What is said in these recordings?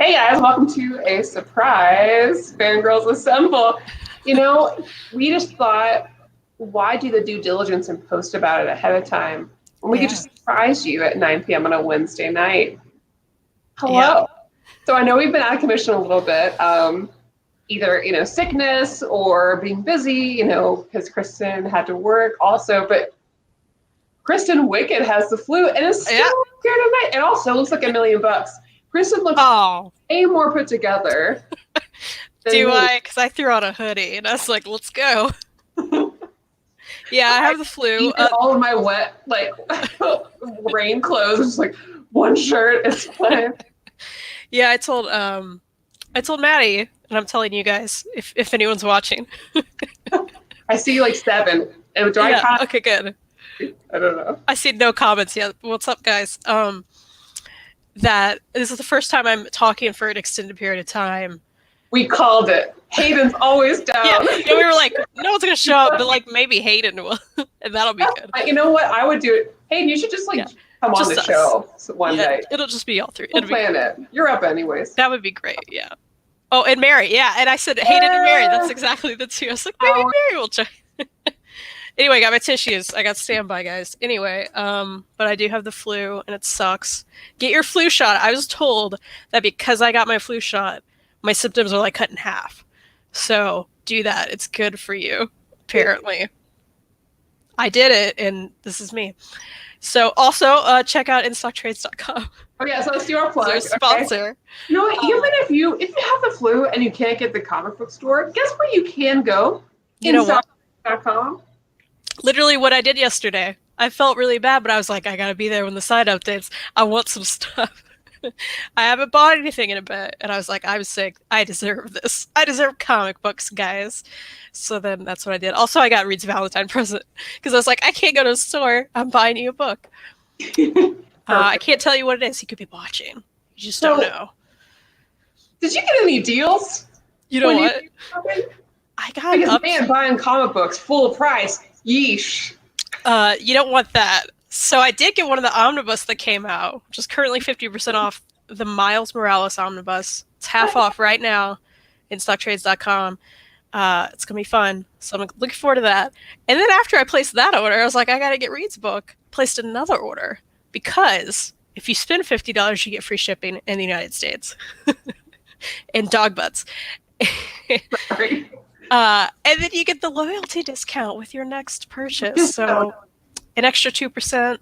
Hey guys, welcome to a surprise Fangirls Assemble. We just thought, why do the due diligence and post about it ahead of time when we could Yeah. just surprise you at 9 p.m. on a Wednesday night? Yeah. Hello. So I know we've been out of commission a little bit, either sickness or being busy, because Kristen had to work also, but Kristen Wicked has the flu and is still Yeah. here tonight. It also looks like $1,000,000. Kristen looks Oh, way more put together than do me. I? Because I threw on a hoodie and I was like, let's go. Yeah, I have the flu. Even all of my wet, rain clothes, just like one shirt, it's fine. Yeah, I told Maddie, and I'm telling you guys, if anyone's watching. I see like 7. And do I Yeah. count? Okay, good. I don't know. I see no comments yet. What's up, guys? That this is the first time I'm talking for an extended period of time. We called it. Hayden's always Yeah, down. we were like, no one's gonna show up, but like maybe Hayden will, and that'll be good. You know what? I would do it. Hayden, you should just Yeah. come on Just the us. show one Yeah, day. it'll just be all three. We'll plan it. You're up anyways. That would be great. Yeah. Oh, and Mary. Yeah, and I said Hayden and Mary. That's exactly the two. I was like, maybe Mary will try. Anyway, I got my tissues. I got standby, guys. Anyway, but I do have the flu, and it sucks. Get your flu shot. I was told that because I got my flu shot, my symptoms are like cut in half. So do that. It's good for you, apparently. I did it, and this is me. So also check out instocktrades.com. Oh yeah, so let's do our plug. Our sponsor. Okay? You know what? Even if you have the flu and you can't get the comic book store, guess where you can go? You know what? Instock.com. Literally what I did yesterday. I felt really bad, but I was like, I gotta be there when the site updates. I want some stuff. I haven't bought anything in a bit, and I was like, I'm sick. I deserve this. I deserve comic books, guys. So then that's what I did. Also, I got Reed's Valentine present because I was like, I can't go to a store. I'm buying you a book. I can't tell you what it is. He could be watching. You just don't know. Did you get any deals? You know what? I got because man, buying comic books full price. Yeesh. You don't want that. So I did get one of the omnibus that came out, which is currently 50% off, the Miles Morales omnibus. It's half off right now in stocktrades.com. It's going to be fun. So I'm looking forward to that. And then after I placed that order, I was like, I got to get Reed's book. Placed another order because if you spend $50, you get free shipping in the United States. And dog butts. Sorry. And then you get the loyalty discount with your next purchase. So an extra 2%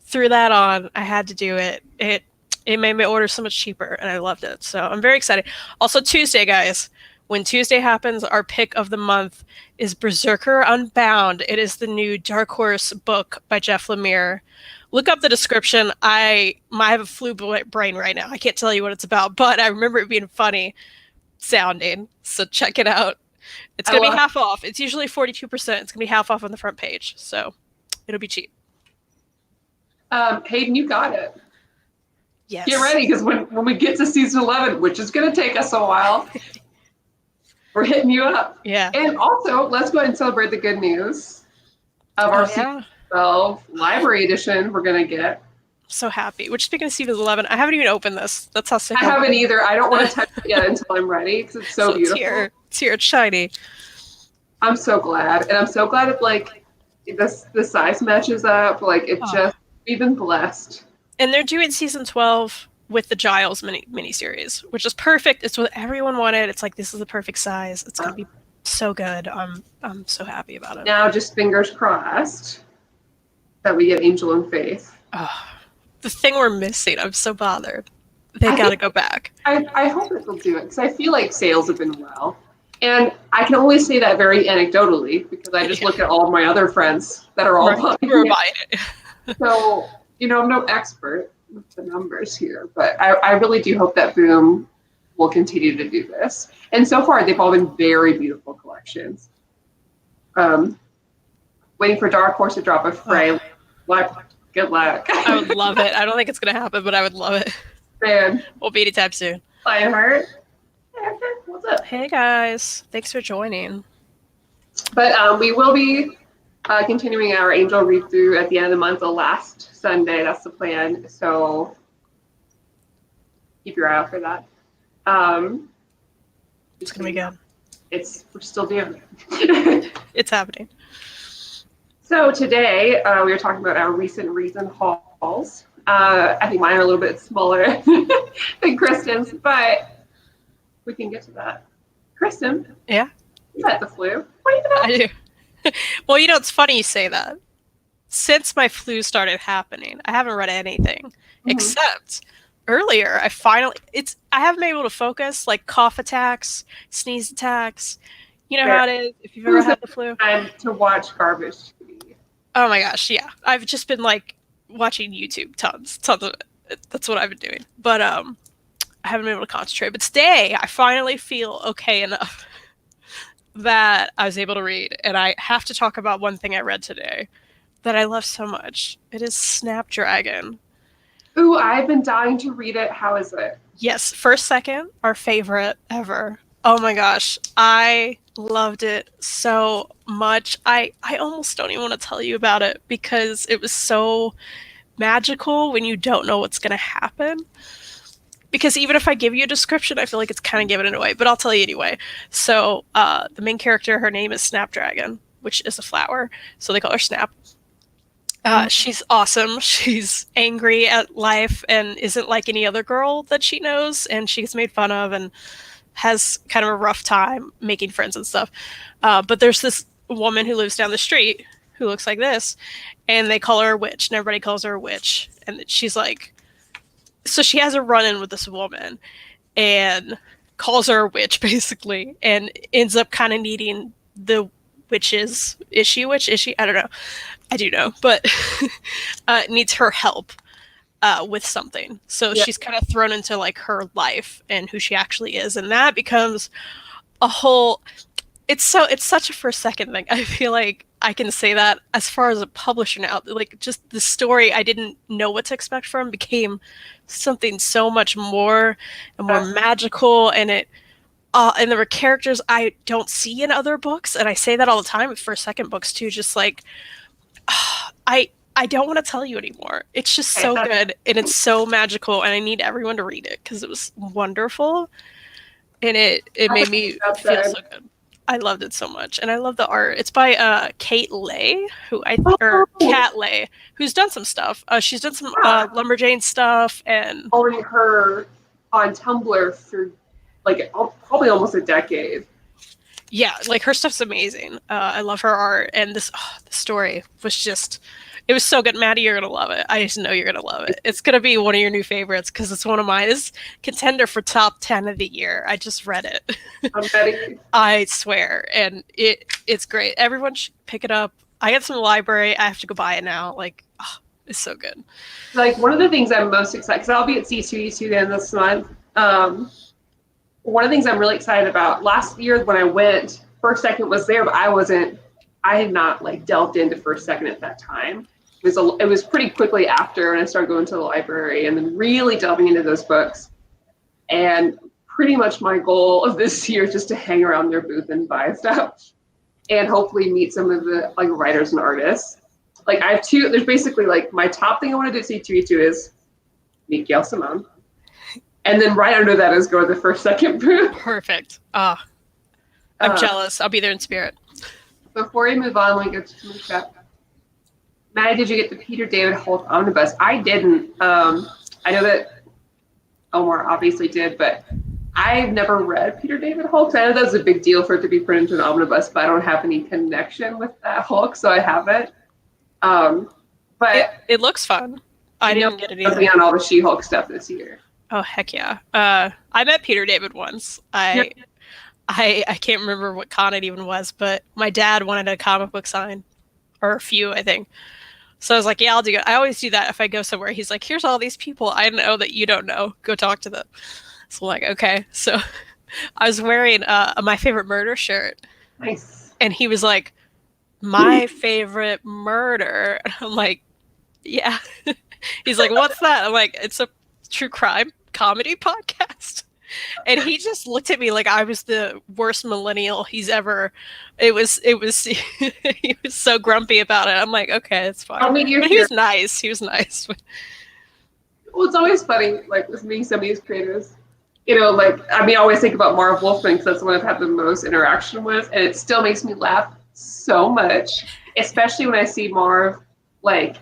threw that on. I had to do it. It made my order so much cheaper, and I loved it. So I'm very excited. Also, Tuesday, guys. When Tuesday happens, our pick of the month is Berserker Unbound. It is the new Dark Horse book by Jeff Lemire. Look up the description. I have a flu brain right now. I can't tell you what it's about, but I remember it being funny sounding. So check it out. It's going to be half off. It's usually 42%. It's going to be half off on the front page. So it'll be cheap. Hayden, you got it. Yes. Get ready, because when we get to season 11, which is going to take us a while, we're hitting you up. Yeah. And also, let's go ahead and celebrate the good news of our season 12 library edition we're going to get. So happy. Which, speaking of season 11, I haven't even opened this. That's how sick I haven't either. I don't want to touch it yet until I'm ready, because it's so beautiful. It's here. It's shiny. I'm so glad. And I'm so glad it, the size matches up. We've been blessed. And they're doing season 12 with the Giles miniseries, which is perfect. It's what everyone wanted. It's like, this is the perfect size. It's going to be so good. I'm so happy about it. Now, just fingers crossed that we get Angel and Faith. The thing we're missing. I'm so bothered. They got to go back. I hope it will do it, because I feel like sales have been well. And I can only say that very anecdotally, because I just look at all of my other friends that are all buying it. So, I'm no expert with the numbers here, but I really do hope that Boom will continue to do this. And so far, they've all been very beautiful collections. Waiting for Dark Horse to drop a fray. Good luck. I would love it. I don't think it's going to happen, but I would love it. Man. We'll be anytime soon. Lionheart. What's up? Hey, guys. Thanks for joining. But we will be continuing our Angel read-through at the end of the month, the last Sunday. That's the plan. So keep your eye out for that. It's gonna be good. We're still doing it. It's happening. So today we were talking about our recent reason hauls. I think mine are a little bit smaller than Kristan's, but we can get to that. Kristan, Yeah, you had the flu. What are you doing? I do. Well, it's funny you say that. Since my flu started happening, I haven't read anything except earlier. I haven't been able to focus, like cough attacks, sneeze attacks. You know how it is if you've ever had the flu. Time to watch garbage TV. Oh my gosh, yeah. I've just been like watching YouTube tons of it. That's what I've been doing. But I haven't been able to concentrate. But today I finally feel okay enough that I was able to read. And I have to talk about one thing I read today that I love so much. It is Snapdragon. Ooh, I've been dying to read it. How is it? Yes, first, second, our favorite ever. Oh my gosh, I loved it so much. I almost don't even want to tell you about it because it was so magical when you don't know what's going to happen. Because even if I give you a description, I feel like it's kind of giving it away, but I'll tell you anyway. So the main character, her name is Snapdragon, which is a flower, so they call her Snap. She's awesome. She's angry at life and isn't like any other girl that she knows, and she gets made fun of and has kind of a rough time making friends and stuff. But there's this woman who lives down the street who looks like this, and they call her a witch, and everybody calls her a witch. And she's like, so she has a run-in with this woman and calls her a witch, basically, and ends up kind of needing the witches. Is she a witch? Is she? I don't know. I do know, but needs her help with something. So she's kind of thrown into like her life and who she actually is, and that becomes a whole. It's such a first second thing. I feel like I can say that as far as a publisher now. Like just the story I didn't know what to expect from became something so much more and more magical, and it. And there were characters I don't see in other books, and I say that all the time with first second books too. Just like. I don't want to tell you anymore. It's just so good, and it's so magical, and I need everyone to read it because it was wonderful, and it made me feel so good. I loved it so much, and I love the art. It's by Kate Lay, Cat Lay, who's done some stuff. She's done some Lumberjane stuff, and following her on Tumblr for like probably almost a decade. Yeah, like her stuff's amazing. I love her art, and the story was just, it was so good. Maddie, you're gonna love it. I just know you're gonna love it. It's gonna be one of your new favorites because it's one of mine. It's contender for top 10 of the year. I just read it. I'm ready. I swear, and it's great. Everyone should pick it up. I get some library. I have to go buy it now. Like, it's so good. Like one of the things I'm most excited because I'll be at C2E2 again this month. One of the things I'm really excited about, last year when I went, first second was there, but I had not like delved into first second at that time. It was pretty quickly after when I started going to the library and then really delving into those books. And pretty much my goal of this year is just to hang around their booth and buy stuff and hopefully meet some of the like writers and artists. Like I have there's basically like my top thing I want to do at C2E2 is meet Gail Simone. And then right under that is go to the first second booth. Perfect. I'm jealous. I'll be there in spirit. Before we move on, go to the chat. Maddie, did you get the Peter David Holt omnibus? I didn't. I know that Omar obviously did, but I've never read Peter David Holt. I know that's a big deal for it to be put into an omnibus, but I don't have any connection with that Hulk, so I haven't. But it looks fun. I didn't get it either. On all the She-Hulk stuff this year. Oh heck yeah! I met Peter David once. I can't remember what con it even was, but my dad wanted a comic book sign, or a few, I think. So I was like, yeah, I'll do it. I always do that if I go somewhere. He's like, here's all these people I know that you don't know. Go talk to them. So I'm like, okay. So I was wearing a My Favorite Murder shirt. Nice. And he was like, my favorite murder. And I'm like, yeah. He's like, what's that? I'm like, it's a true crime comedy podcast. And he just looked at me like I was the worst millennial he's ever. It was he was so grumpy about it. I'm like, okay, it's fine. I mean, but he was nice. He was nice. Well, it's always funny, like with me, some of these creators, like, I mean, I always think about Marv Wolfman because that's the one I've had the most interaction with, and it still makes me laugh so much, especially when I see Marv, like,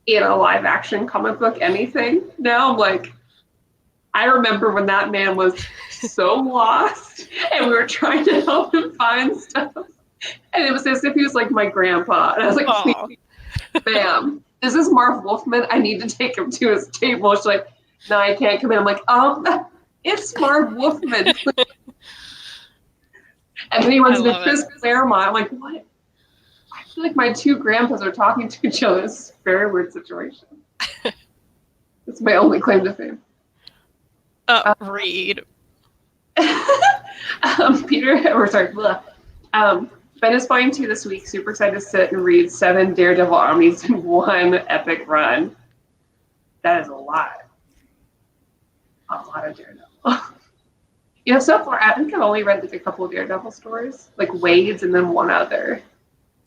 in a live action comic book, anything. Now I'm like, I remember when that man was so lost, and we were trying to help him find stuff, and it was as if he was like my grandpa, and I was like, Aw. bam, this is Marv Wolfman. I need to take him to his table. She's like, no, I can't come in. I'm like, it's Marv Wolfman. And then he runs into Chris Claremont. I'm like, what? I feel like my two grandpas are talking to each other. It's a very weird situation. It's my only claim to fame. Read. Ben is fine too this week. Super excited to sit and read 7 Daredevil armies in one epic run. That is a lot. A lot of Daredevil. So far, I think I've only read like a couple of Daredevil stories, like Wade's and then one other.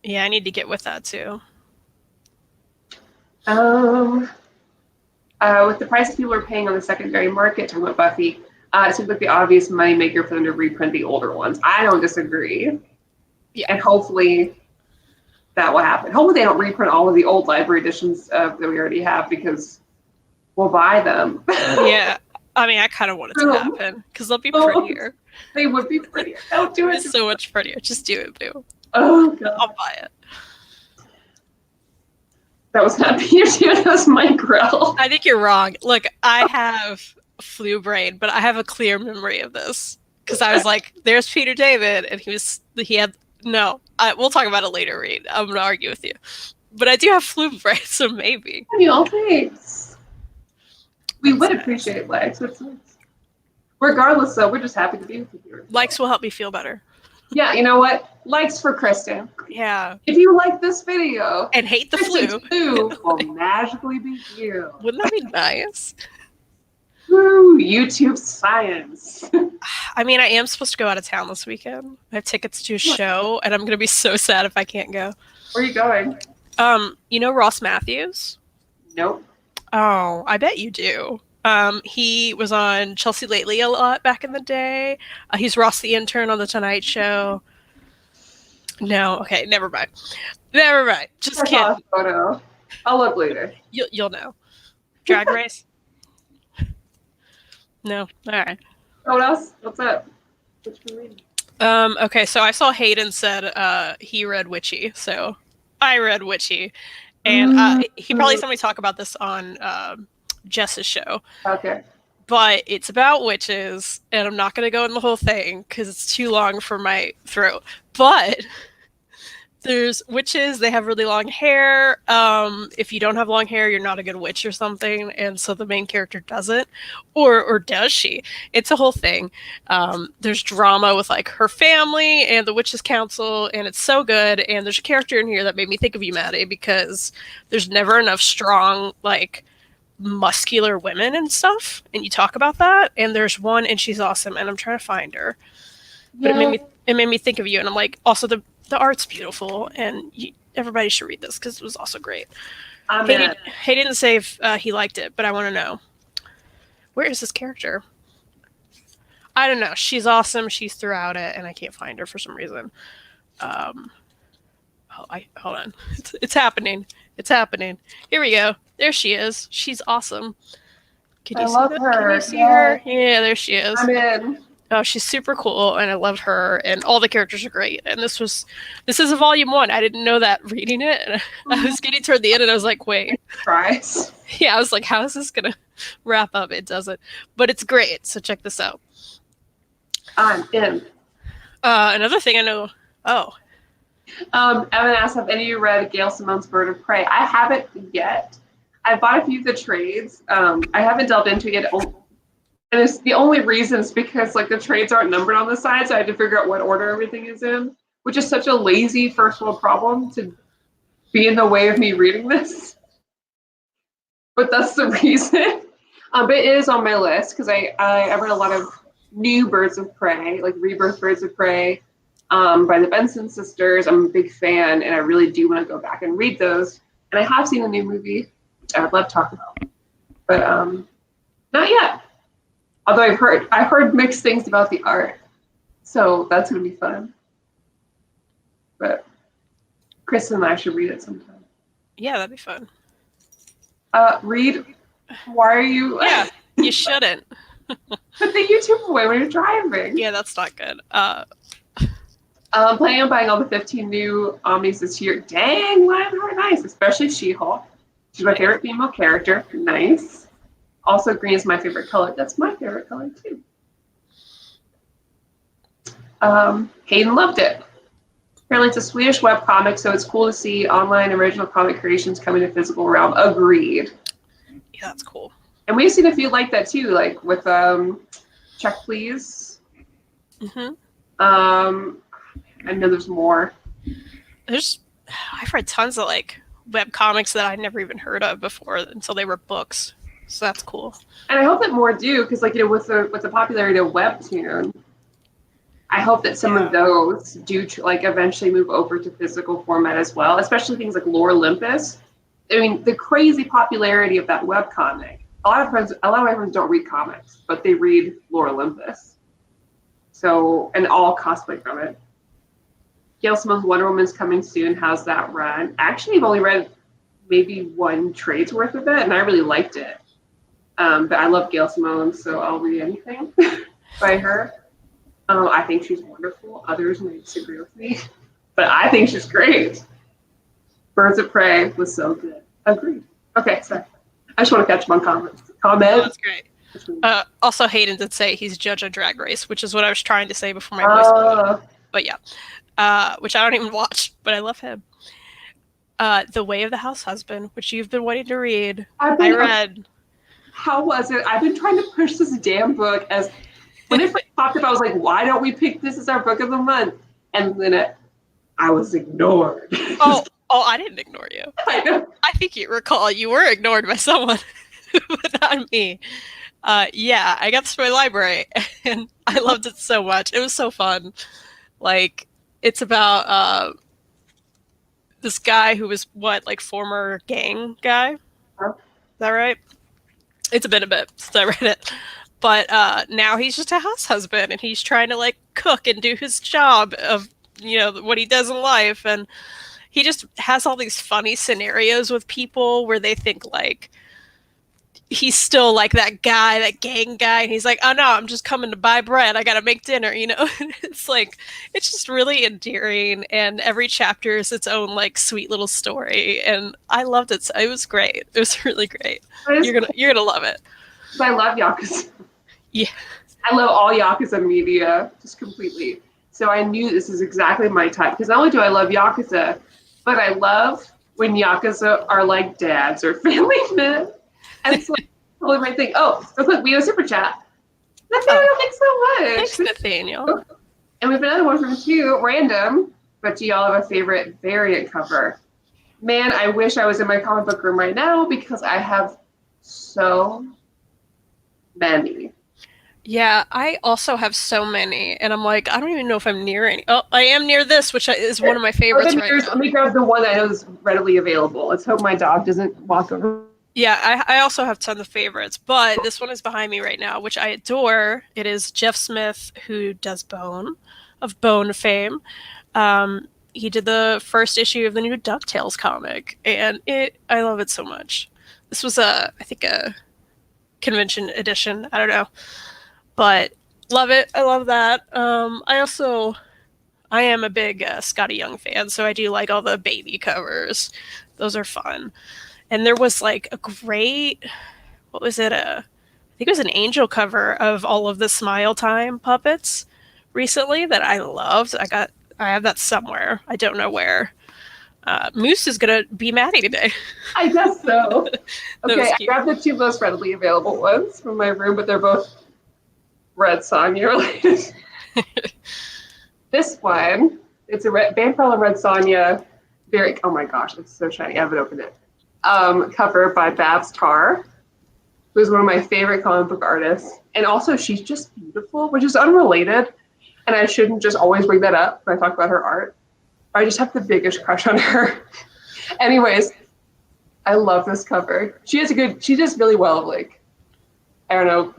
Yeah, I need to get with that too. With the price people are paying on the secondary market, talking about Buffy, it seems like the obvious moneymaker for them to reprint the older ones. I don't disagree. Yeah. And hopefully that will happen. Hopefully they don't reprint all of the old library editions that we already have because we'll buy them. Yeah. I mean, I kind of want it to happen because they'll be prettier. They would be prettier. Don't do it. It's so much prettier. Just do it, boo. Oh, God. I'll buy it. That was not Peter David, that was Mike Grell. I think you're wrong. Look, I have flu brain, but I have a clear memory of this because I was like, "There's Peter David," and we'll talk about it later, Reed. I'm gonna argue with you, but I do have flu brain, so maybe. Thanks. We would appreciate likes. Regardless, though, we're just happy to be with you here. Likes will help me feel better. Yeah, you know what? Likes for Kristan. Yeah. If you like this video and hate the flu will magically be you. Wouldn't that be nice? Woo, YouTube science. I mean, I am supposed to go out of town this weekend. I have tickets to a show, and I'm gonna be so sad if I can't go. Where are you going? You know Ross Matthews? Nope. Oh, I bet you do. He was on Chelsea Lately a lot back in the day. He's Ross the intern on The Tonight Show. No, okay, never mind. Just kidding. Photo. I'll look later. You'll know. Drag Race? No. All right. What else? What's up? What you reading? Okay, so I saw Hayden said he read Witchy, so I read Witchy, and he probably saw me talk about this on Jess's show. Okay. But it's about witches, and I'm not going to go in the whole thing because it's too long for my throat. But there's witches, they have really long hair. If you don't have long hair, you're not a good witch or something, and so the main character doesn't. Or does she? It's a whole thing. There's drama with like her family and the Witches Council, and it's so good. And there's a character in here that made me think of you, Maddie, because there's never enough strong, like, muscular women and stuff, and you talk about that, and there's one, and she's awesome, and I'm trying to find her. But it made me think of you, and I'm like, also the art's beautiful, and everybody should read this because it was also great. He didn't say if he liked it, but I want to know, where is this character? I don't know. She's awesome. She's throughout it, and I can't find her for some reason. Hold on. It's happening. It's happening. Here we go. There she is. She's awesome. Can you see her? Can you see her? Yeah, there she is. I'm in. Oh, she's super cool, and I love her, and all the characters are great. And this is a volume 1. I didn't know that reading it. And I was getting toward the end, and I was like, wait. Surprise. Yeah, I was like, how is this gonna wrap up? It doesn't, but it's great. So check this out. I'm in. Another thing I know. Oh. Evan asked, have any of you read Gail Simone's Bird of Prey? I haven't yet. I bought a few of the trades. I haven't delved into it yet. And it's the only reason is because like the trades aren't numbered on the side, so I had to figure out what order everything is in, which is such a lazy first world problem to be in the way of me reading this. But that's the reason. But it is on my list because I read a lot of new Birds of Prey, like Rebirth Birds of Prey, by the Benson sisters. I'm a big fan, and I really do want to go back and read those. And I have seen the new movie, which I would love to talk about. But not yet. Although I've heard mixed things about the art, so that's gonna be fun. But Kristan and I should read it sometime. Yeah, that'd be fun. Read. Why are you? Yeah, you shouldn't. Put the YouTube away when you're driving. Yeah, that's not good. I'm planning on buying all the 15 new Omnis this year. Dang, Lionheart, nice. Especially She-Hulk. She's my favorite female character. Nice. Also, green is my favorite color. That's my favorite color, too. Hayden loved it. Apparently, it's a Swedish webcomic, so it's cool to see online original comic creations come into physical realm. Agreed. Yeah, that's cool. And we've seen a few like that, too, like with Check Please. Mm-hmm. I know there's more. I've read tons of like web comics that I'd never even heard of before until they were books. So that's cool. And I hope that more do, because like, you know, with the popularity of Webtoon, I hope that some of those do like eventually move over to physical format as well, especially things like Lore Olympus. I mean, the crazy popularity of that webcomic. A lot of my friends don't read comics, but they read Lore Olympus. So, and all cosplay from it. Gail Simone's Wonder Woman's coming soon. How's that run? Actually, I've only read maybe one trade's worth of it, and I really liked it. But I love Gail Simone, so I'll read anything by her. I think she's wonderful. Others may disagree with me, but I think she's great. Birds of Prey was so good. Agreed. Okay, sorry. I just want to catch them on comments. Oh, that's great. Also, Hayden did say he's judge on Drag Race, which is what I was trying to say before my voice. But yeah, which I don't even watch, but I love him. The Way of the House Husband, which you've been wanting to read. I read. How was it? I've been trying to push this damn book as when it first popped up. I was like, why don't we pick this as our book of the month? And then I was ignored. Oh, I didn't ignore you. I know. I think you recall you were ignored by someone, but not me. Yeah, I got this from my library, and I loved it so much. It was so fun. Like, it's about this guy who was former gang guy. Huh? Is that right? It's been a bit since I read it. But now he's just a house husband, and he's trying to cook and do his job of what he does in life, and he just has all these funny scenarios with people where they think he's still that guy, that gang guy, and he's like, oh no, I'm just coming to buy bread, I gotta make dinner. It's it's just really endearing, and every chapter is its own sweet little story, and I loved it. It was great. It was really great. You're gonna love it. I love Yakuza. Yeah, I love all Yakuza media just completely. So I knew this is exactly my type, because not only do I love Yakuza, but I love when Yakuza are like dads or family men. And it's totally my thing. Oh, real quick, we have a super chat. Nathaniel, thanks so much. Thanks, Nathaniel. And we have another one from you, random, but do y'all have a favorite variant cover? Man, I wish I was in my comic book room right now because I have so many. Yeah, I also have so many, and I'm I don't even know if I'm near any. Oh, I am near this, which is one of my favorites right now. Let me grab the one that I know is readily available. Let's hope my dog doesn't walk over. Yeah, I also have tons of favorites, but this one is behind me right now, which I adore. It is Jeff Smith, who does Bone, of Bone fame. He did the first issue of the new DuckTales comic, and I love it so much. This was I think a convention edition. I don't know. But love it. I love that. I am a big Scotty Young fan, so I do like all the baby covers. Those are fun. And there was a great, what was it? I think it was an Angel cover of all of the Smile Time puppets recently that I loved. I have that somewhere. I don't know where. Moose is gonna be Maddie today. I guess so. Okay, I grabbed the two most readily available ones from my room, but they're both Red Sonja related. This one, it's a Banperl and Red Sonja. Oh my gosh, it's so shiny. I haven't opened it. Cover by Babs Tarr, who's one of my favorite comic book artists. And also, she's just beautiful, which is unrelated. And I shouldn't just always bring that up when I talk about her art. I just have the biggest crush on her. Anyways, I love this cover. She does really well of like, I don't know,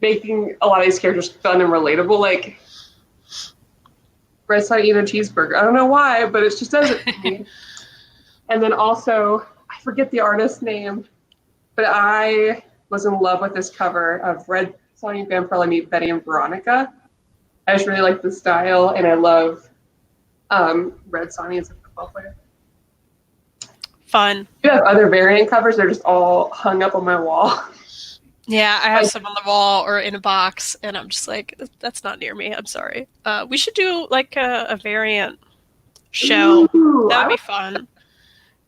making a lot of these characters fun and relatable. Like, Red Sun eating a cheeseburger. I don't know why, but it just does it for me. And then also, I forget the artist's name, but I was in love with this cover of Red Sonja and Vampirella Meet Betty and Veronica. I just really like the style, and I love Red Sonja as a football player. Fun. You have other variant covers, they're just all hung up on my wall. Yeah, I have some on the wall or in a box, and I'm just like, that's not near me. I'm sorry. We should do like a variant show. Ooh, That would be fun.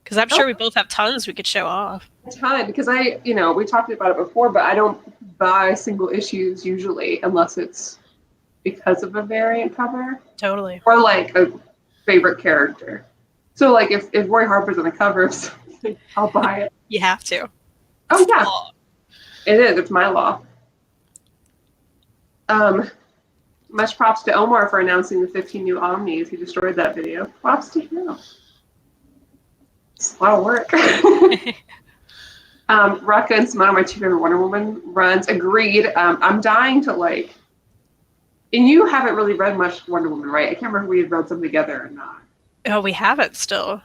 Because I'm sure we both have tons we could show off. A ton, because we talked about it before, but I don't buy single issues usually unless it's because of a variant cover. Totally. Or like a favorite character. So like if Roy Harper's on the cover, I'll buy it. You have to. Oh yeah. It is. It's my law. Much props to Omar for announcing the 15 new Omnis. He destroyed that video. Props to him. It's a lot of work. Rucka and Simona, my two favorite Wonder Woman runs. Agreed. I'm dying to like. And you haven't really read much Wonder Woman, right? I can't remember if we had read some together or not. Oh, we haven't still.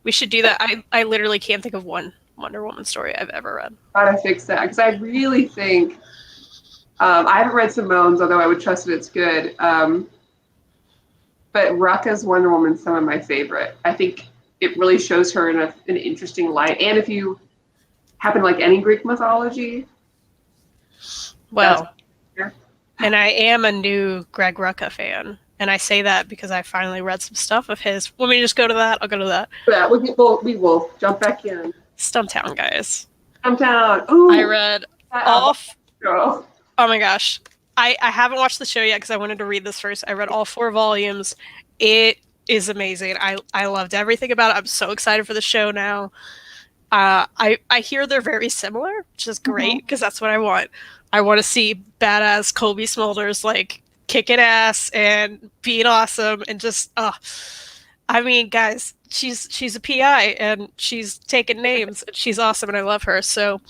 We should do that. I literally can't think of one Wonder Woman story I've ever read. Gotta fix that because I really think I haven't read Simone's, although I would trust that it's good. But Rucka's Wonder Woman's some of my favorite. I think it really shows her in an interesting light. And if you happen to like any Greek mythology, well, and I am a new Greg Rucka fan. And I say that because I finally read some stuff of his. Want me to just go to that? I'll go to that. Yeah, we will jump back in. Stumptown, guys. Stumptown. Ooh, I read all. Oh my gosh. I haven't watched the show yet because I wanted to read this first. I read all 4 volumes. It is amazing. I loved everything about it. I'm so excited for the show now. I hear they're very similar, which is great because that's what I want. I want to see badass Colby Smulders like kicking ass and being awesome and just I mean, guys, she's a PI and she's taking names and she's awesome and I love her. So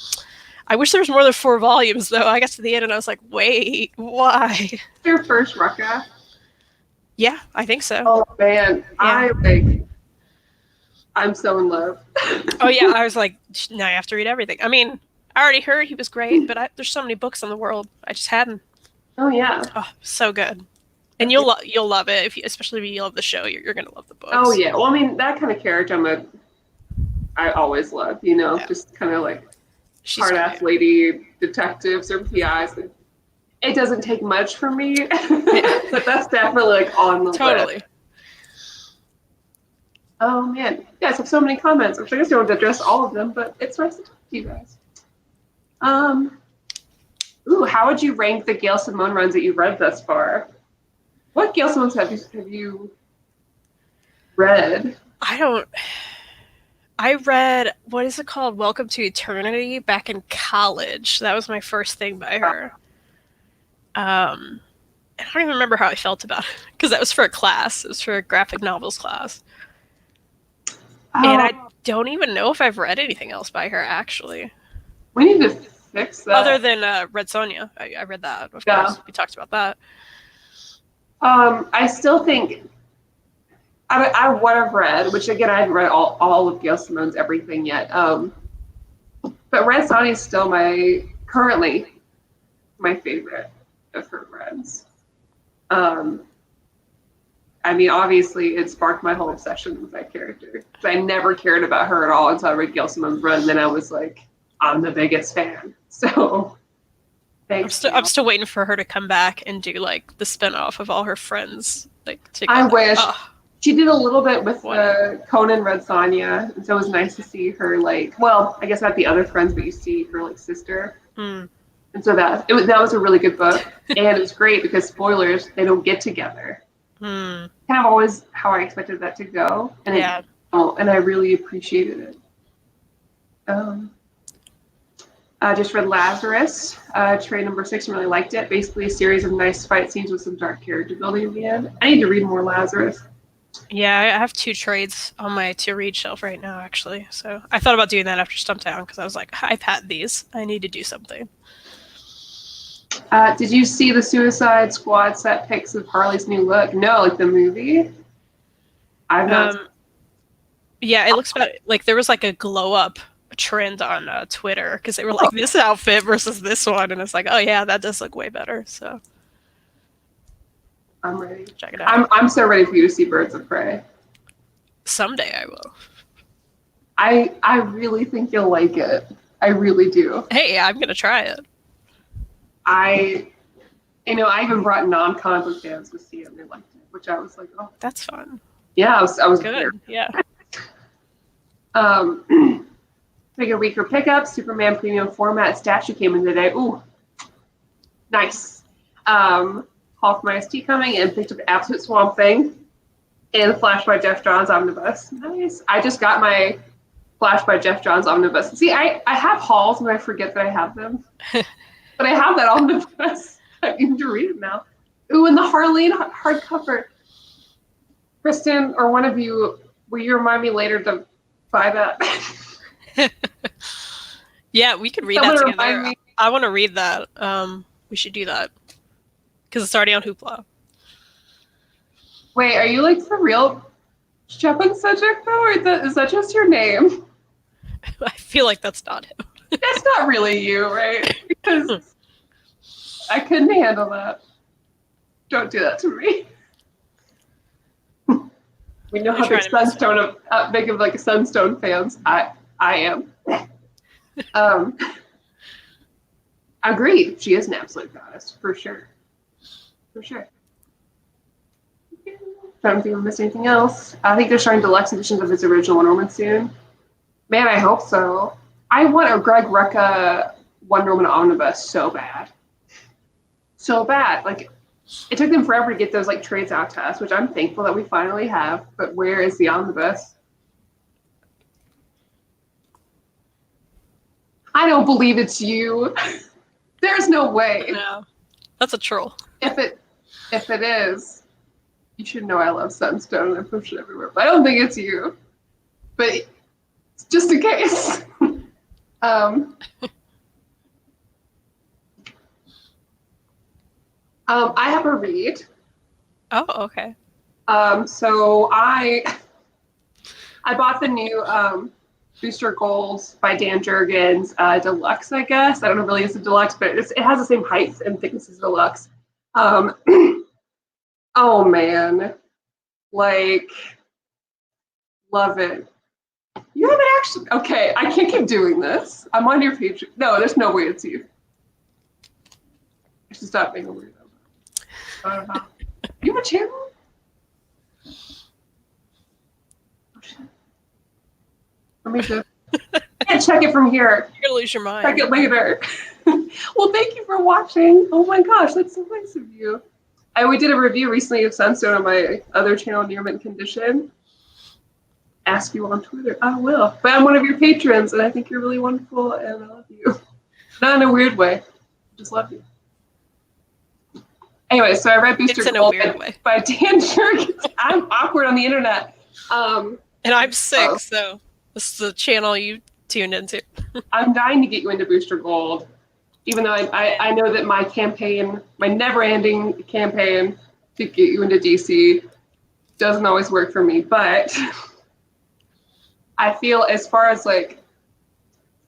I wish there was more than 4 volumes though. I got to the end and I was like, wait, why? Your first Rucka? Yeah, I think so. Oh man, yeah. I'm so in love. Oh yeah, I was like, now I have to read everything. I mean, I already heard he was great, but there's so many books in the world. I just hadn't. Oh yeah. Oh, so good. And you'll love it especially if you love the show. You're gonna love the books. Oh yeah. Well, I mean that kind of character I always love. Just kind of like hard ass lady detectives or PIs. It doesn't take much for me, but that's definitely like on the list. Oh man, you guys have so many comments. I'm sure I just don't address all of them, but it's nice to talk to you guys. How would you rank the Gail Simone runs that you've read thus far? What Gail Simone's have you read? I read, what is it called? Welcome to Eternity back in college. That was my first thing by her. I don't even remember how I felt about it because that was for a class. It was for a graphic novels class. And I don't even know if I've read anything else by her, actually. We need to fix that. Other than Red Sonja. I read that, of course. We talked about that. I still think what I've read, which again I haven't read all of Gail Simone's everything yet. But Red Sonja is still currently my favorite of her runs. I mean, obviously, it sparked my whole obsession with that character. I never cared about her at all until I read Gail Simone's run, and then I was like, I'm the biggest fan. So, thanks. I'm still waiting for her to come back and do like the spinoff of all her friends, like together. I wish. She did a little bit with Conan Red Sonja, and so it was nice to see her I guess not the other friends, but you see her sister. And so that was a really good book, and it was great because spoilers, they don't get together. Kind of always how I expected that to go, and and I really appreciated it. I just read Lazarus, trade number 6, and really liked it. Basically, a series of nice fight scenes with some dark character building at the end. I need to read more Lazarus. Yeah, I have 2 trades on my to-read shelf right now, actually. So I thought about doing that after Stumptown because I was like, I've had these. I need to do something. Did you see the Suicide Squad set pics of Harley's new look? No, like the movie. I've not. Yeah, it looks like there was like a glow up trend on Twitter because they were like this outfit versus this one, and it's like, oh yeah, that does look way better. So I'm ready. check it out. I'm so ready for you to see Birds of Prey. Someday I will. I really think you'll like it. I really do. Hey, I'm gonna try it. I even brought non-comic book fans to see it and they liked it, which I was like, oh, that's fun. Yeah, I was good. There. Yeah. Take a week for pickup. Superman premium format statue came in today. Ooh, nice. Hall for my ST coming and picked up Absolute Swamp Thing and Flash by Jeff Johns omnibus. Nice. I just got my Flash by Jeff Johns omnibus. See, I have hauls and I forget that I have them. But I have that omnibus. I need to read it now. Ooh, and the Harleen hardcover. Kristan, or one of you, will you remind me later to buy that? Yeah, we could read that together. I want to read that. We should do that. Because it's already on Hoopla. Wait, are you like for real Shepard subject though? Or is that just your name? I feel like that's not him. That's not really you, right? Because I couldn't handle that. Don't do that to me. We know how big Sunstone big of like Sunstone fans I am. Agreed. She is an absolute goddess for sure. For sure. I don't think I'm missing anything else. I think they're starting deluxe editions of his original Wonder Woman soon. Man, I hope so. I want a Greg Rucka Wonder Woman omnibus so bad. So bad. Like, it took them forever to get those like trades out to us, which I'm thankful that we finally have. But where is the omnibus? I don't believe it's you. There's no way. No, that's a troll. If it is, you should know I love Sunstone and I push it everywhere. But I don't think it's you. But just in case. I have a read. Oh, okay. So I bought the new Booster Gold by Dan Jurgens deluxe, I guess. I don't know really if it's a deluxe, but it has the same height and thickness as deluxe. Oh man, like love it. You haven't actually. Okay, I can't keep doing this. I'm on your page. No, there's no way it's you. I should stop being a weirdo. You have a channel? Oh, shit. Let me just. I can't check it from here. You're gonna lose your mind. Check it later. Well, thank you for watching. Oh my gosh, that's so nice of you. We did a review recently of Sunstone on my other channel, Near Mint Condition. Ask you on Twitter. I will. But I'm one of your patrons, and I think you're really wonderful, and I love you. Not in a weird way. I just love you. Anyway, so I read Booster Gold by Dan Jurgens. I'm awkward on the internet. And I'm sick, so this is the channel you tuned into. I'm dying to get you into Booster Gold, even though I know that my campaign, my never-ending campaign to get you into DC doesn't always work for me, but I feel as far as like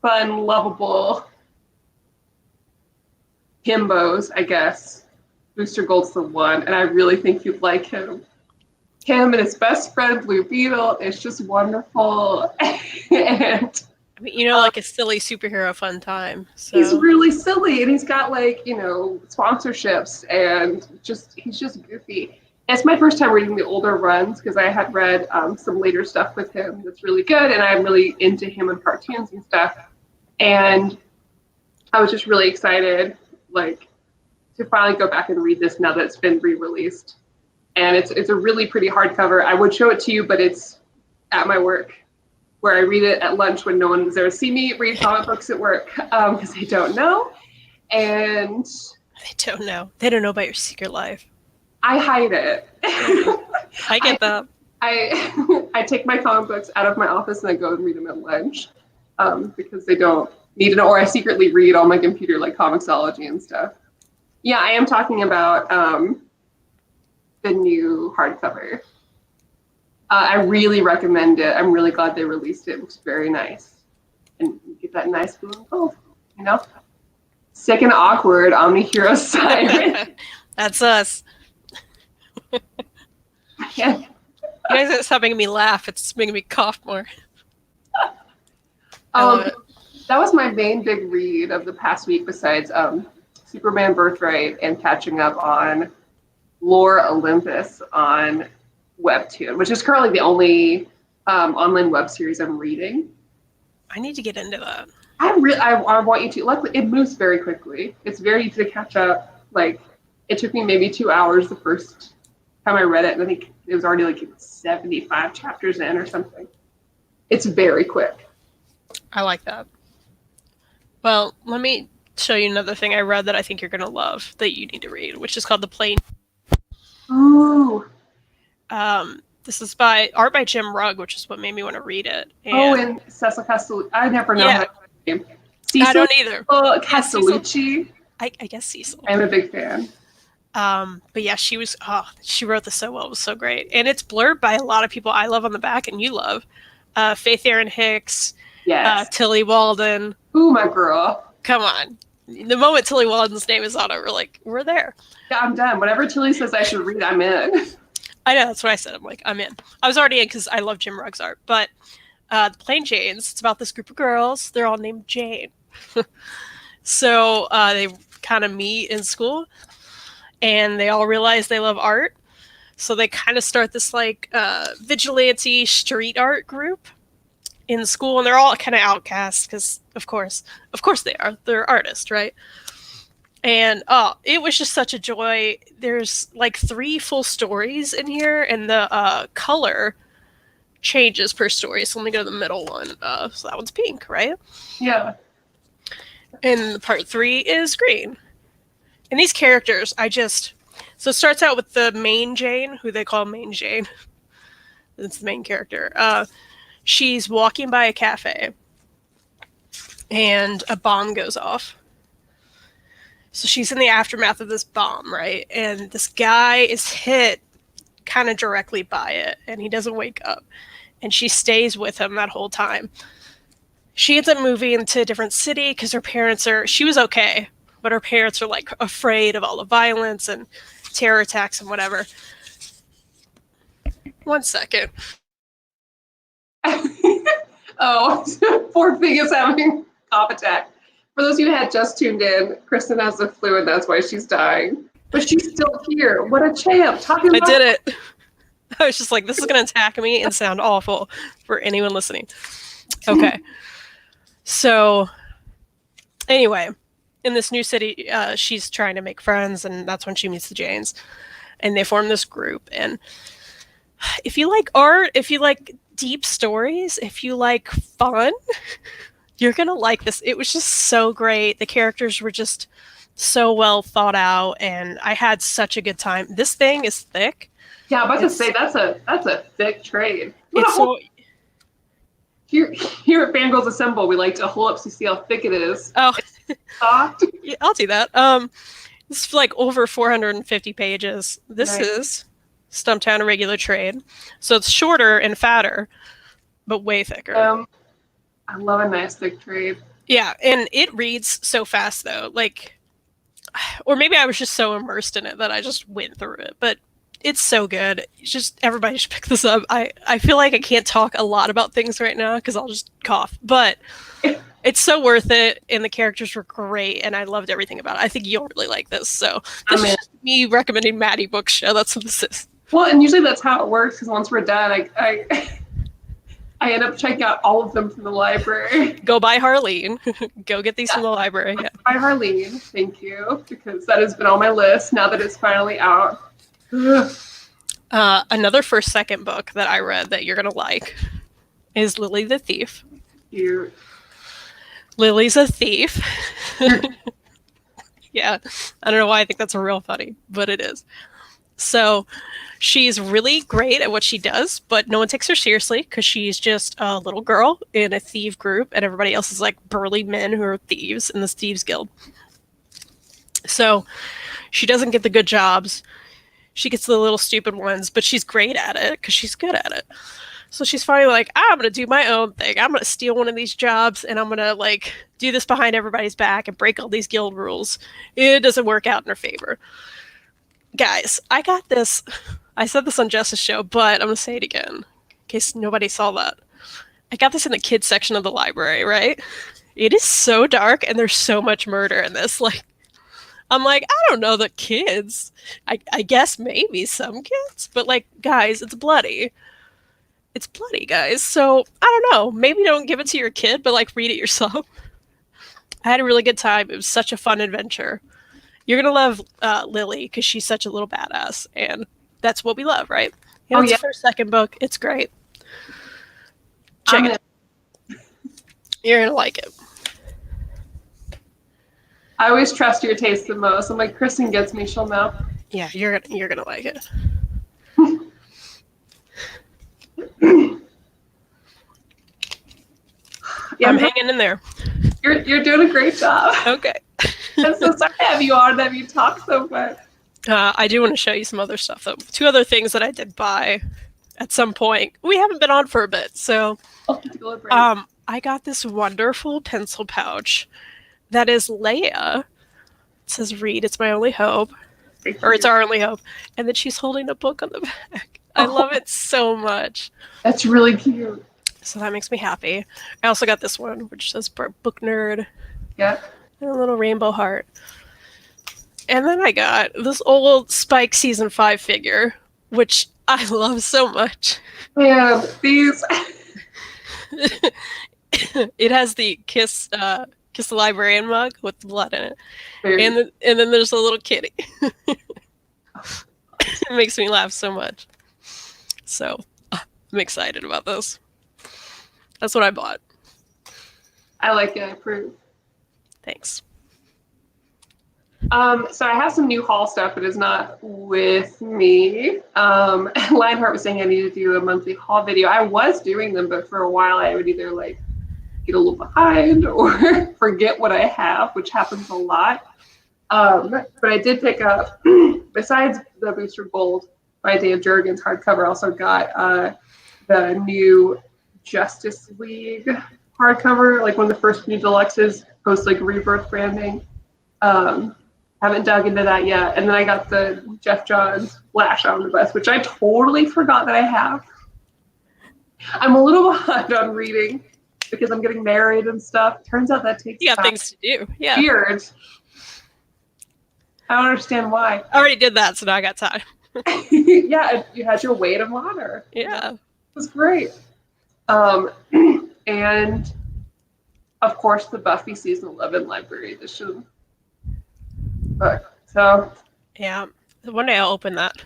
fun, lovable himbos, I guess, Booster Gold's the one, and I really think you'd like him. Him and his best friend, Blue Beetle, it's just wonderful. And I mean, you know, like a silly superhero fun time. So. He's really silly, and he's got like, you know, sponsorships, and he's just goofy. And it's my first time reading the older runs because I had read some later stuff with him that's really good, and I'm really into him and cartoons and stuff. And I was just really excited, like, to finally go back and read this now that it's been re-released. And it's a really pretty hardcover. I would show it to you, but it's at my work, where I read it at lunch when no one was there to see me read comic books at work, because they don't know. And they don't know. They don't know about your secret life. I hide it. I get that. I I take my comic books out of my office and I go and read them at lunch, because they don't need to know, or I secretly read on my computer like Comixology and stuff. Yeah, I am talking about the new hardcover. I really recommend it. I'm really glad they released it. It looks very nice. And you get that nice blue and gold, you know? Sick and awkward, Omni-Hero Siren. That's us. Yeah. You guys stop making me laugh. It's making me cough more. That was my main big read of the past week besides Superman Birthright and catching up on Lore Olympus on Webtoon, which is currently the only online web series I'm reading. I need to get into that. I want you to. Luckily, it moves very quickly. It's very easy to catch up. Like, it took me maybe 2 hours the first time I read it, and I think it was already like 75 chapters in or something. It's very quick. I like that. Well, let me show you another thing I read that I think you're going to love that you need to read, which is called The Plane. Ooh. This is art by Jim Rugg, which is what made me want to read it. And Cecil Castellucci. I never know how to name. I don't either. Castellucci. I guess Cecil. I'm a big fan. But yeah, she wrote this so well. It was so great. And it's blurred by a lot of people I love on the back and you love. Faith Erin Hicks. Yes. Tilly Walden. Ooh, my girl. Come on. The moment Tilly Walden's name is on it, we're there. Yeah, I'm done. Whatever Tilly says I should read, I'm in. I know, that's what I said. I'm like, I'm in. I was already in because I love Jim Rugg's art. But The Plain Janes, it's about this group of girls. They're all named Jane. So they kind of meet in school. And they all realize they love art. So they kind of start this like vigilante street art group in school. And they're all kind of outcasts because, of course they are. They're artists, right? And it was just such a joy. There's like 3 full stories in here, and the color changes per story. So let me go to the middle one. So that one's pink, right? Yeah. And part 3 is green. And these characters, so it starts out with the main Jane, who they call Main Jane. That's the main character. She's walking by a cafe, and a bomb goes off. So she's in the aftermath of this bomb, right? And this guy is hit kind of directly by it, and he doesn't wake up. And she stays with him that whole time. She ends up moving to a different city because she was okay, but her parents are like afraid of all the violence and terror attacks and whatever. 1 second. Oh, poor thing is having a cough attack. For those of you who had just tuned in, Kristan has the flu and that's why she's dying. But she's still here. What a champ. I did it. I was just like, this is going to attack me and sound awful for anyone listening. Okay. So, anyway, in this new city, she's trying to make friends, and that's when she meets the Janes. And they form this group. And if you like art, if you like deep stories, if you like fun, you're going to like this. It was just so great. The characters were just so well thought out, and I had such a good time. This thing is thick. Yeah, I'm about to say, that's a thick trade. Here at Fangirlz Assemble, we like to hold up to see how thick it is. Oh, soft. Yeah, I'll do that. It's like over 450 pages. This is Stumptown, a regular trade. So it's shorter and fatter, but way thicker. I love a nice thick trade. Yeah, and it reads so fast though. Like, or maybe I was just so immersed in it that I just went through it. But it's so good. It's just, everybody should pick this up. I feel like I can't talk a lot about things right now because I'll just cough. But it's so worth it, and the characters were great, and I loved everything about it. I think you'll really like this. So this is just me recommending Maddie Book Show. That's what this is. Well, and usually that's how it works, because once we're done, I end up checking out all of them from the library. Go buy Harleen. Go get these from the library. Yeah. Buy Harleen, thank you, because that has been on my list now that it's finally out. Another second book that I read that you're going to like is Lily the Thief. Cute. Lily's a thief. Yeah. I don't know why I think that's real funny, but it is. So she's really great at what she does, but no one takes her seriously because she's just a little girl in a thief group, and everybody else is like burly men who are thieves in this thieves guild. So she doesn't get the good jobs. She gets the little stupid ones, but she's great at it because she's good at it. So she's finally like, I'm going to do my own thing. I'm going to steal one of these jobs and I'm going to like do this behind everybody's back and break all these guild rules. It doesn't work out in her favor. Guys, I got this. I said this on Jess's show, but I'm going to say it again in case nobody saw that. I got this in the kids section of the library, right? It is so dark and there's so much murder in this. Like, I'm like, I don't know the kids. I guess maybe some kids, but like, guys, it's bloody. It's bloody, guys. So I don't know. Maybe don't give it to your kid, but like read it yourself. I had a really good time. It was such a fun adventure. You're gonna love Lily because she's such a little badass, and that's what we love, right? You know, it's the first, second book. It's great. Check it out. You're gonna like it. I always trust your taste the most. I'm like, Kristan gets me, she'll know. Yeah, you're gonna like it. Yeah, I'm hanging in there. You're doing a great job. Okay. I'm so sorry to have you on, that you talk so much. I do want to show you some other stuff, though. 2 other things that I did buy at some point. We haven't been on for a bit, so I got this wonderful pencil pouch that is Leia. It says "Read, it's my only hope," or "It's our only hope," and then she's holding a book on the back. I love it so much. That's really cute. So that makes me happy. I also got this one, which says "Book Nerd." Yeah. And a little rainbow heart. And then I got this old Spike season 5 figure, which I love so much. Yeah, these. It has the Kiss the Librarian mug with blood in it. And then there's a little kitty. It makes me laugh so much. So I'm excited about this. That's what I bought. I like it. I approve. Thanks. So I have some new haul stuff, but it's not with me. Lionheart was saying I need to do a monthly haul video. I was doing them, but for a while I would either like get a little behind or forget what I have, which happens a lot. But I did pick up, besides the Booster Gold by Dan Jurgens hardcover, I also got the new Justice League hardcover, like one of the first new deluxes, post like Rebirth branding. Haven't dug into that yet. And then I got the Jeff Johns Flash Omnibus, which I totally forgot that I have. I'm a little behind on reading because I'm getting married and stuff. Turns out that takes you got time. things to do. Yeah. Weird. I don't understand why. I already did that, so now I got time. Yeah, you had your weight of honor. Yeah. It was great. And of course the Buffy season 11 library edition book. So yeah, one day I'll open that.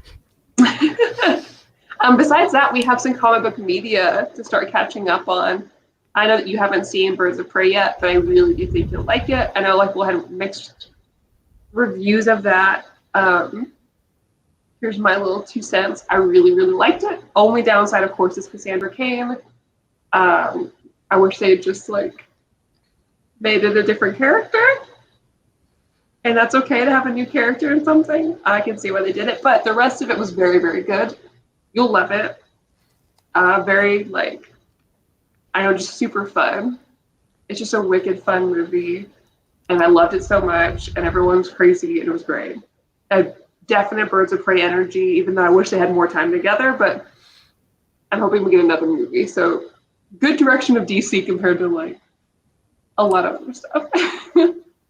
Besides that, we have some comic book media to start catching up on. I know that you haven't seen Birds of Prey yet, but I really do think you'll like it. I know like we'll have mixed reviews of that. Here's my little 2 cents. I really, really liked it. Only downside, of course, is Cassandra Cain. I wish they had just like made it a different character. And that's okay to have a new character in something. I can see why they did it. But the rest of it was very, very good. You'll love it. Very, like, I know, just super fun. It's just a wicked fun movie. And I loved it so much. And everyone's crazy. And it was great. A definite Birds of Prey energy, even though I wish they had more time together. But I'm hoping we get another movie. So good direction of DC compared to, like, a lot of other stuff.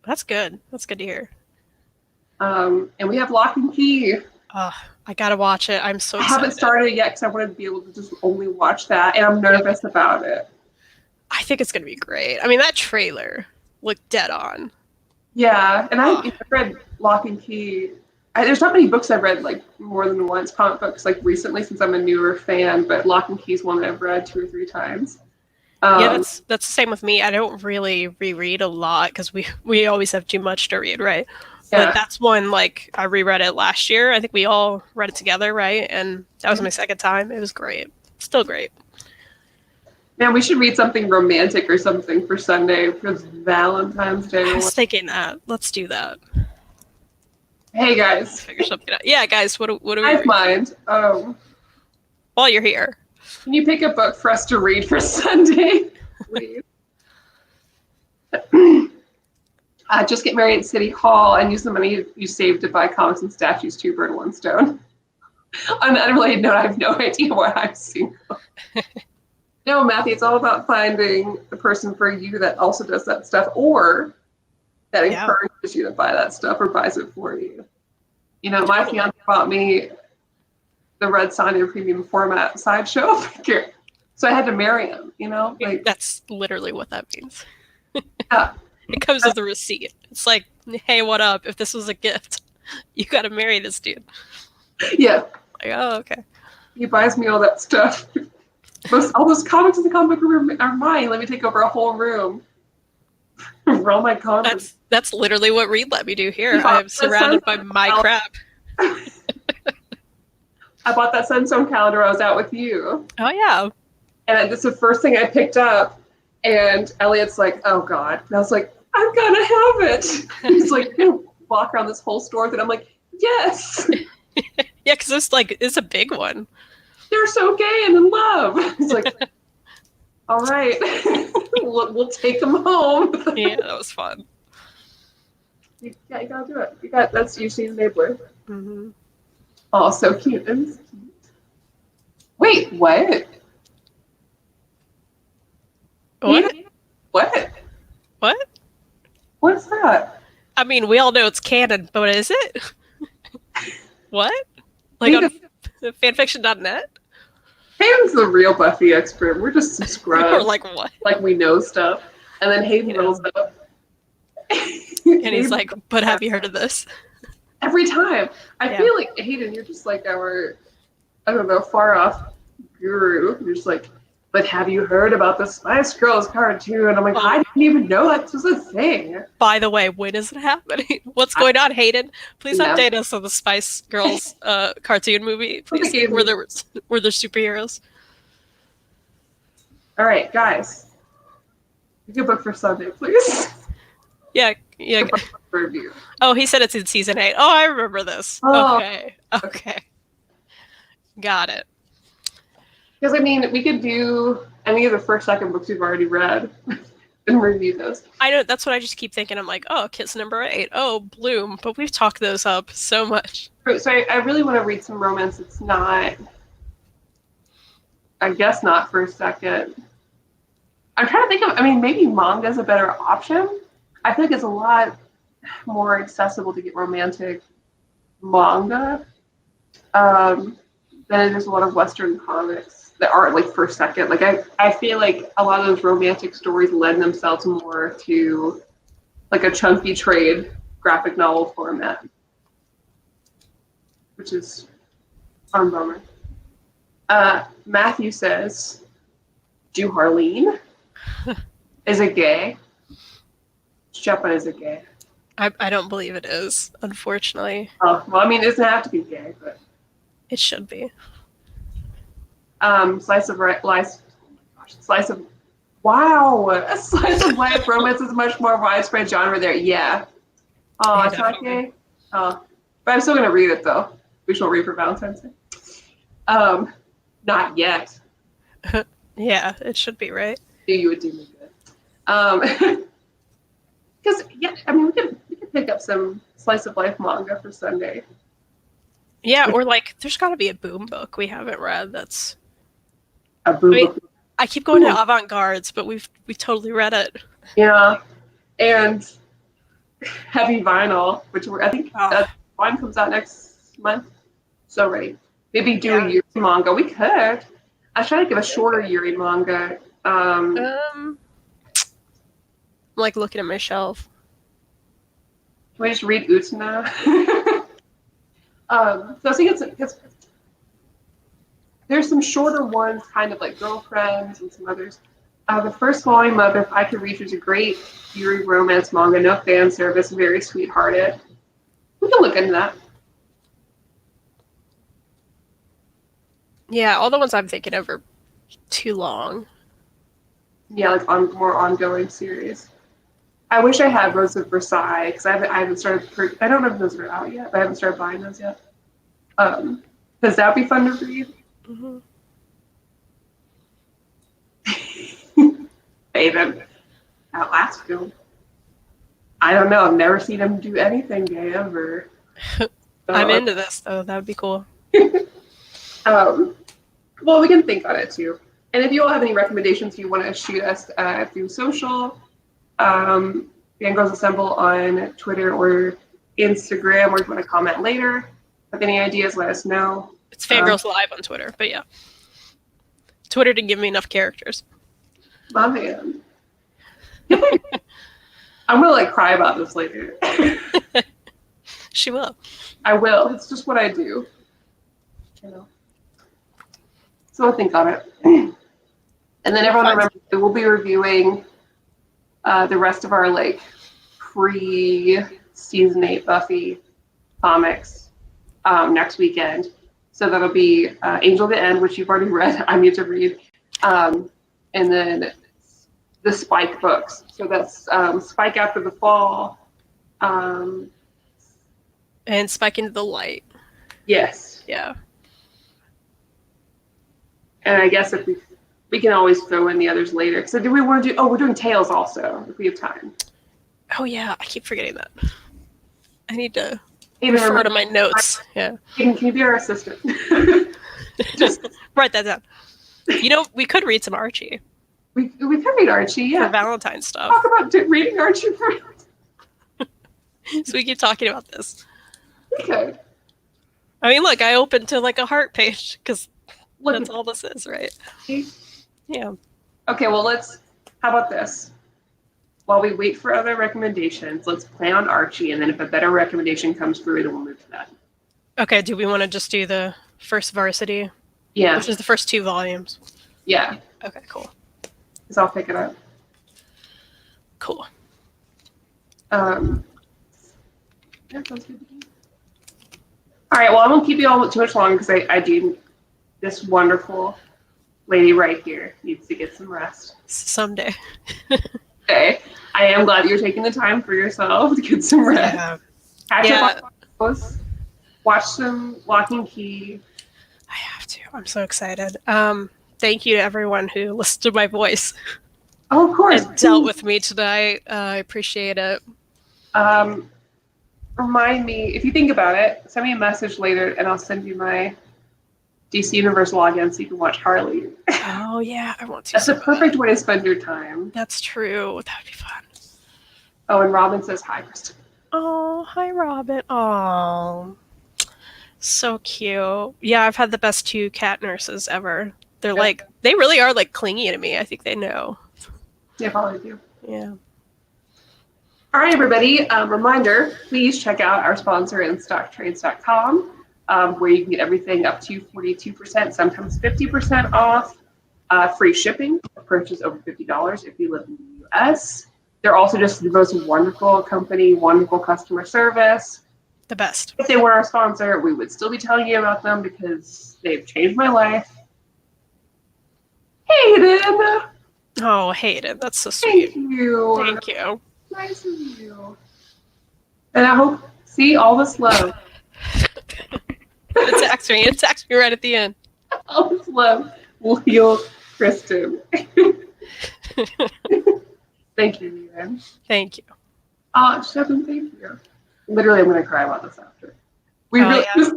That's good. That's good to hear. And we have Lock and Key. I gotta watch it. I'm so excited. I haven't started yet because I wanted to be able to just only watch that, and I'm nervous about it. I think it's gonna be great. I mean, that trailer looked dead on. Yeah, and I've read Lock and Key. There's not many books I've read like more than once, comic books like recently since I'm a newer fan, but Lock and Key is one that I've read 2 or 3 times. Yeah, that's the same with me. I don't really reread a lot because we always have too much to read, right? Yeah. But that's one, like, I reread it last year. I think we all read it together, right? And that was my second time. It was great. Still great. Man, we should read something romantic or something for Sunday because Valentine's Day. I was thinking that. Let's do that. Hey guys, Figure something out. Yeah, guys, what do we I read? mind. While you're here. Can you pick a book for us to read for Sunday, please? Just get married at City Hall and use the money you saved to buy comics and statues, 2 birds, 1 stone. On an unrelated note, I have no idea why I'm single. No, Matthew, it's all about finding the person for you that also does that stuff or that encourages you to buy that stuff or buys it for you. You know, my fiance bought me the Red Sonja premium format sideshow figure. So I had to marry him, you know? Like, that's literally what that means. Yeah. It comes with a receipt. It's like, hey, what up? If this was a gift, you got to marry this dude. Yeah. Like, oh, okay. He buys me all that stuff. All those comics in the comic room are mine. Let me take over a whole room. For all my comics. That's literally what Reed let me do here. I am surrounded by my crap. I bought that Sunstone calendar. I was out with you. Oh, yeah. And it's the first thing I picked up. And Elliot's like, oh, God. And I was like, I'm going to have it. He's like, walk around this whole store. And I'm like, yes. Yeah, because it's a big one. They're so gay and in love. He's like, all right. we'll take them home. Yeah, that was fun. You got to do it. That's usually the enabler. Mm-hmm. Oh, so cute. Wait, what? What? What? What? What's that? I mean, we all know it's canon, but is it? What? Like on fanfiction.net? Hayden's the real Buffy expert. We're just some scrubs. Or like what? Like we know stuff. And then Hayden rolls up. And he's like, but have you heard of this? Every time. I feel like, Hayden, you're just like our, I don't know, far off guru. You're just like, but have you heard about the Spice Girls cartoon? And I'm like, I didn't even know that was a thing. By the way, when is it happening? What's going on, Hayden? Please update us on the Spice Girls cartoon movie, please. Were there superheroes? All right, guys. Pick a book for Sunday, please. Yeah. Review. Oh, he said it's in season 8. Oh, I remember this. Oh. Okay. Got it. Because, I mean, we could do any of the first, second books we've already read and review those. I know, that's what I just keep thinking. I'm like, oh, Kiss number 8. Oh, Bloom. But we've talked those up so much. So I really want to read some romance. It's not, I guess not first, second. I'm trying to think of, I mean, maybe manga is a better option. I feel like it's a lot more accessible to get romantic manga than it is a lot of Western comics that are like first, second. Like I feel like a lot of those romantic stories lend themselves more to like a chunky trade graphic novel format, which is a bummer. Matthew says, do Harleen? Is it gay? Japan is it gay? I don't believe it is, unfortunately. Oh, well, I mean, it doesn't have to be gay, but it should be. Slice of life romance is a much more widespread genre there. Yeah. Oh, yeah, it's not gay. Oh, but I'm still gonna read it though. We shall read for Valentine's Day. Not yet. Yeah, it should be, right? You would do me good. Because I mean, we could pick up some slice of life manga for Sunday. Yeah, or like, there's got to be a Boom book we haven't read. That's a Boom book. I keep going to avant-gardes, but we've totally read it. Yeah, and Heavy Vinyl, which I think one comes out next month. So ready. Maybe do a Yuri manga. We could. I was trying to give a shorter Yuri manga. I'm like looking at my shelf. Can we just read Utena? So I was thinking there's some shorter ones, kind of like Girlfriends and some others. The first volume of If I Could Reach is a great Yuri romance manga, no fan service, very sweethearted. We can look into that. Yeah, all the ones I'm thinking of are too long. Yeah, like on more ongoing series. I wish I had Rose of Versailles because I haven't started. I don't know if those are out yet, but I haven't started buying those yet. Because that'd be fun to read. Mm-hmm. Aiden, that last film. I don't know. I've never seen him do anything gay ever. I'm into this though. That would be cool. Well, we can think on it too. And if you all have any recommendations you want to shoot us through social, Fangirlz Assemble on Twitter or Instagram, or if you want to comment later with any ideas, let us know. It's Fangirlz Live on Twitter, but yeah. Twitter didn't give me enough characters. My man. I'm gonna like cry about this later. She will. I will. It's just what I do. You know. So I'll think on it. And then everyone remember we'll be reviewing the rest of our like pre-season 8 Buffy comics next weekend. So that'll be Angel of the End, which you've already read. I need to read. And then the Spike books. So that's Spike After the Fall. And Spike Into the Light. Yes. Yeah. And I guess if we can always throw in the others later. So do we want to do? Oh, we're doing Tales also if we have time. Oh yeah, I keep forgetting that. I need to Even refer to my notes. Yeah. Can you be our assistant? Just write that down. You know, we could read some Archie. We could read Archie, yeah. For Valentine's stuff. Talk about reading Archie for. So we keep talking about this. Okay. I mean, look, I opened to like a heart page because that's all this is, right? Yeah. Okay, well, how about this? While we wait for other recommendations, let's plan on Archie, and then if a better recommendation comes through, then we'll move to that. Okay, do we want to just do the first Varsity? Yeah. Which is the first 2 volumes. Yeah. Okay, cool. Because I'll pick it up. Cool. Yeah, sounds good. All right, well, I won't keep you all too much longer because I do. This wonderful lady right here needs to get some rest. Someday. Okay. I am glad that you're taking the time for yourself to get some rest. Yeah. Catch up on those. Watch some Lock and Key. I have to. I'm so excited. Thank you to everyone who listened to my voice. Oh, of course. And dealt with me tonight. I appreciate it. Remind me, if you think about it, send me a message later and I'll send you my DC Universe login so you can watch Harley. Oh, yeah, I want to. That's a perfect way to spend your time. That's true. That would be fun. Oh, and Robin says hi, Kristan. Oh, hi, Robin. Oh, so cute. Yeah, I've had the best 2 cat nurses ever. They're like, they really are like clingy to me. I think they know. Yeah, probably do. Yeah. All right, everybody. Reminder, please check out our sponsor, InStockTrades.com, where you can get everything up to 42%, sometimes 50% off, free shipping, a purchase over $50 if you live in the U.S. They're also just the most wonderful company, wonderful customer service. The best. If they were our sponsor, we would still be telling you about them because they've changed my life. Hayden! Oh, Hayden, that's so sweet. Thank you. Thank you. Nice of you. And I hope, see, all this love. It attacks me right at the end. All this love will heal Kristan. Thank you, Ian. Thank you. Stefan, thank you. Literally, I'm going to cry about this after.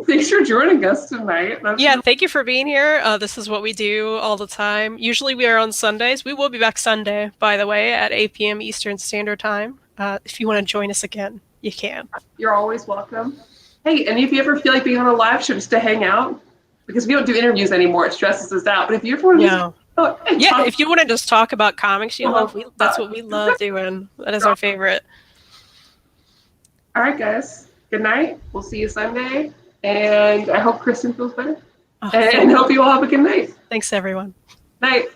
Thanks for joining us tonight. Thank you for being here. This is what we do all the time. Usually we are on Sundays. We will be back Sunday, by the way, at 8 p.m. Eastern Standard Time. If you want to join us again, you can. You're always welcome. Hey, and if you ever feel like being on a live show just to hang out, because we don't do interviews anymore, it stresses us out. But if you ever want to if you want to just talk about comics you love, that's what we love doing. That is our favorite. All right, guys. Good night. We'll see you Sunday. And I hope Kristan feels better. And hope you all have a good night. Thanks, everyone. Night.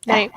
Night.